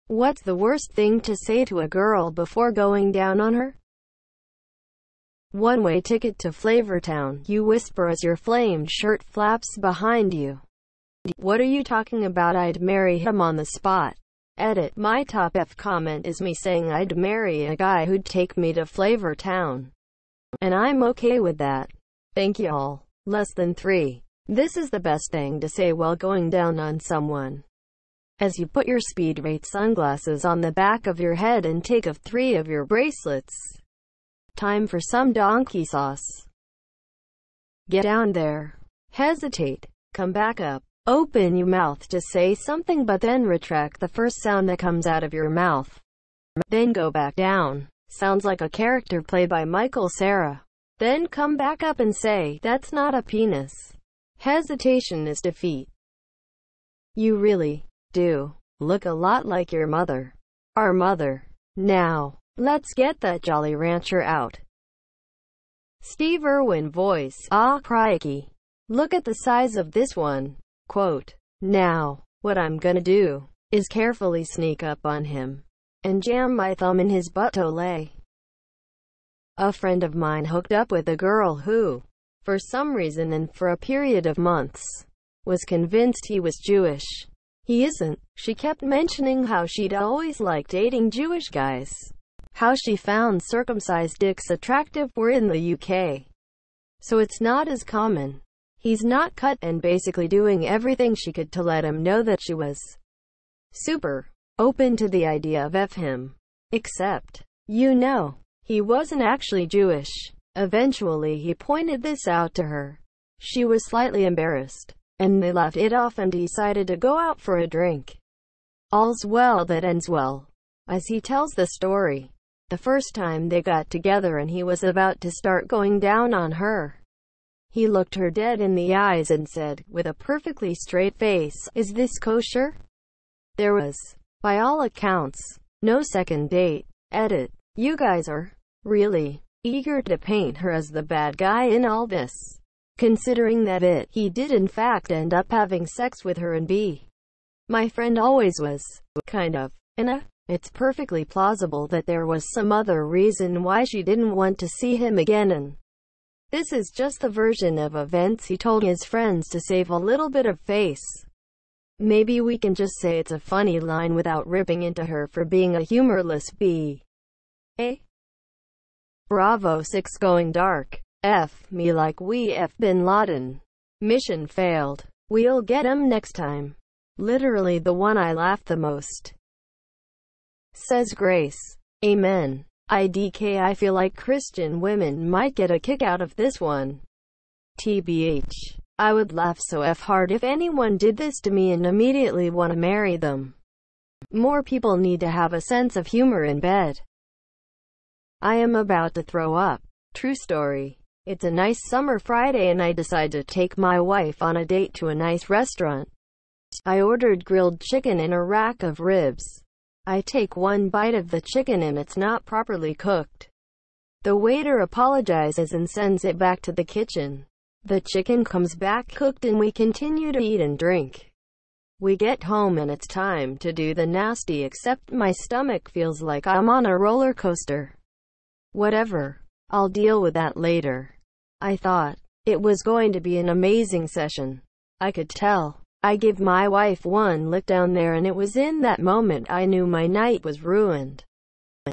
What's the worst thing to say to a girl before going down on her? One-way ticket to Flavortown, you whisper as your flamed shirt flaps behind you. What are you talking about? I'd marry him on the spot. Edit. My top F comment is me saying I'd marry a guy who'd take me to Flavortown. And I'm okay with that. Thank y'all. Less than 3. This is the best thing to say while going down on someone. As you put your speed rate sunglasses on the back of your head and take off 3 of your bracelets. Time for some donkey sauce. Get down there. Hesitate. Come back up. Open your mouth to say something but then retract the first sound that comes out of your mouth. Then go back down. Sounds like a character played by Michael Cera. Then come back up and say, that's not a penis. Hesitation is defeat. You really do look a lot like your mother. Our mother. Now, let's get that Jolly Rancher out. Steve Irwin voice. Ah, crikey. Look at the size of this one. Quote. Now, what I'm gonna do is carefully sneak up on him and jam my thumb in his butthole. A friend of mine hooked up with a girl who, for some reason and for a period of months, was convinced he was Jewish. He isn't. She kept mentioning how she'd always liked dating Jewish guys. How she found circumcised dicks attractive. We're in the UK, so it's not as common. He's not cut and basically doing everything she could to let him know that she was super open to the idea of F him. Except, he wasn't actually Jewish. Eventually he pointed this out to her. She was slightly embarrassed, and they laughed it off and decided to go out for a drink. All's well that ends well. As he tells the story, the first time they got together and he was about to start going down on her, he looked her dead in the eyes and said, with a perfectly straight face, "Is this kosher?" There was, by all accounts, no second date. Edit. You guys are really eager to paint her as the bad guy in all this, considering that he did in fact end up having sex with her and my friend always was, kind of, it's perfectly plausible that there was some other reason why she didn't want to see him again, and this is just the version of events he told his friends to save a little bit of face. Maybe we can just say it's a funny line without ripping into her for being a humorless B.A. Bravo 6 going dark. F me like we F Bin Laden. Mission failed. We'll get him next time. Literally the one I laughed the most. Says Grace. Amen. IDK. I feel like Christian women might get a kick out of this one. TBH. I would laugh so hard if anyone did this to me and immediately want to marry them. More people need to have a sense of humor in bed. I am about to throw up. True story. It's a nice summer Friday and I decide to take my wife on a date to a nice restaurant. I ordered grilled chicken and a rack of ribs. I take one bite of the chicken and it's not properly cooked. The waiter apologizes and sends it back to the kitchen. The chicken comes back cooked and we continue to eat and drink. We get home and it's time to do the nasty, except my stomach feels like I'm on a roller coaster. Whatever. I'll deal with that later. I thought it was going to be an amazing session. I could tell. I give my wife one lick down there and it was in that moment I knew my night was ruined.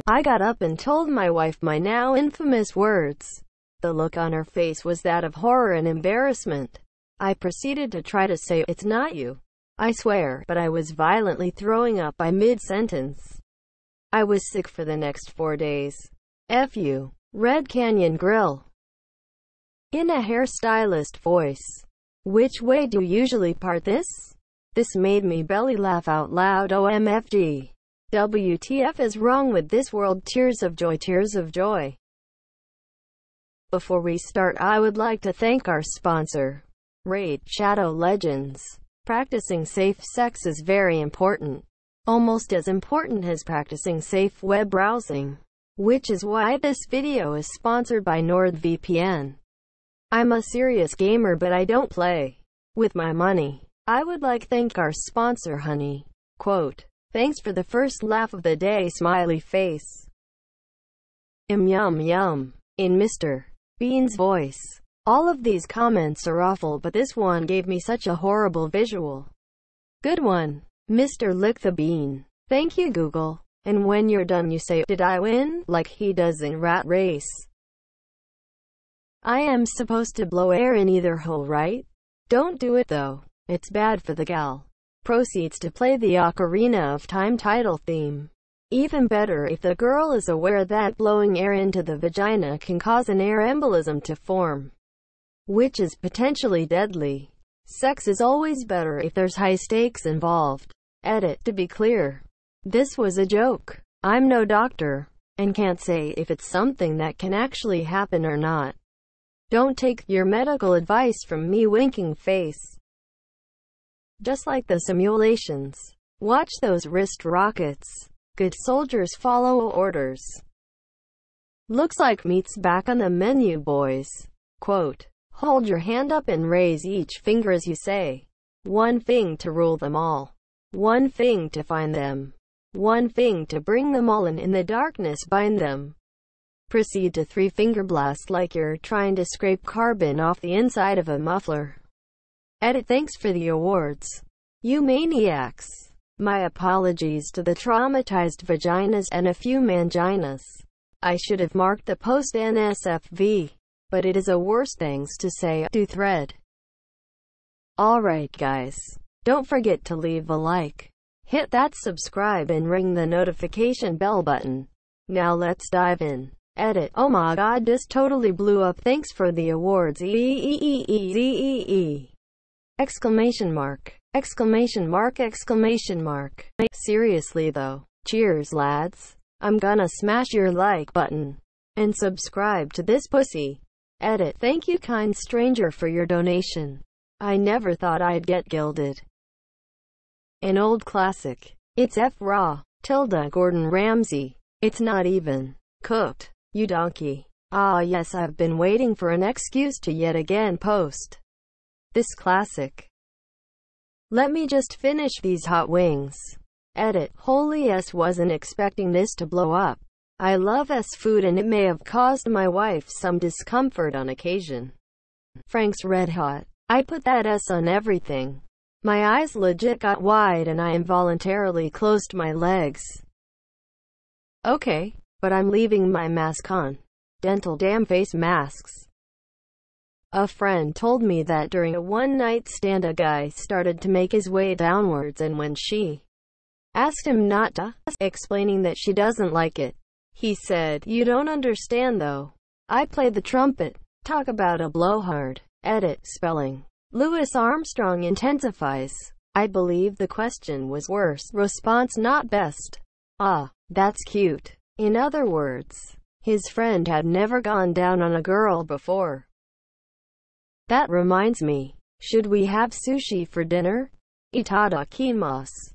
I got up and told my wife my now infamous words. The look on her face was that of horror and embarrassment. I proceeded to try to say, "It's not you. I swear," but I was violently throwing up by mid-sentence. I was sick for the next 4 days. F you. Red Canyon Grill. In a hairstylist voice. Which way do you usually part this? This made me belly laugh out loud. OMFG. WTF is wrong with this world? Tears of joy, tears of joy. Before we start, I would like to thank our sponsor, Raid Shadow Legends. Practicing safe sex is very important. Almost as important as practicing safe web browsing. Which is why this video is sponsored by NordVPN. I'm a serious gamer but I don't play with my money. I would like thank our sponsor Honey. Quote. Thanks for the first laugh of the day, smiley face. Yum yum. In Mr. Bean's voice. All of these comments are awful, but this one gave me such a horrible visual. Good one. Mr. Lick the Bean. Thank you, Google. And when you're done you say, did I win? Like he does in Rat Race. I am supposed to blow air in either hole, right? Don't do it though. It's bad for the gal. Proceeds to play the Ocarina of Time title theme. Even better if the girl is aware that blowing air into the vagina can cause an air embolism to form, which is potentially deadly. Sex is always better if there's high stakes involved. Edit. To be clear, this was a joke. I'm no doctor, and can't say if it's something that can actually happen or not. Don't take your medical advice from me, winking face. Just like the simulations. Watch those wrist rockets. Good soldiers follow orders. Looks like meat's back on the menu, boys. Quote. Hold your hand up and raise each finger as you say. One thing to rule them all. One thing to find them. One thing to bring them all in the darkness bind them. Proceed to three-finger blast like you're trying to scrape carbon off the inside of a muffler. Edit. Thanks for the awards, you maniacs. My apologies to the traumatized vaginas and a few manginas. I should have marked the post NSFV, but it is a worse things to say do thread. Alright guys, don't forget to leave a like, hit that subscribe and ring the notification bell button. Now let's dive in. Edit. Oh my god, this totally blew up. Thanks for the awards. Exclamation mark. Exclamation mark. Exclamation mark. Seriously though. Cheers lads. I'm gonna smash your like button and subscribe to this pussy. Edit. Thank you kind stranger for your donation. I never thought I'd get gilded. An old classic. It's F. Raw. Tilda Gordon Ramsay. It's not even cooked. You donkey. Ah yes, I've been waiting for an excuse to yet again post this classic. Let me just finish these hot wings. Edit. Holy s, wasn't expecting this to blow up. I love s food and it may have caused my wife some discomfort on occasion. Frank's Red Hot. I put that s on everything. My eyes legit got wide and I involuntarily closed my legs. Okay. But I'm leaving my mask on. Dental damn face masks. A friend told me that during a one-night stand a guy started to make his way downwards, and when she asked him not to, explaining that she doesn't like it, he said, "You don't understand though. I play the trumpet." Talk about a blowhard. Edit. Spelling. Louis Armstrong intensifies. I believe the question was worse. Response not best. Ah, that's cute. In other words, his friend had never gone down on a girl before. That reminds me, should we have sushi for dinner? Itadakimasu.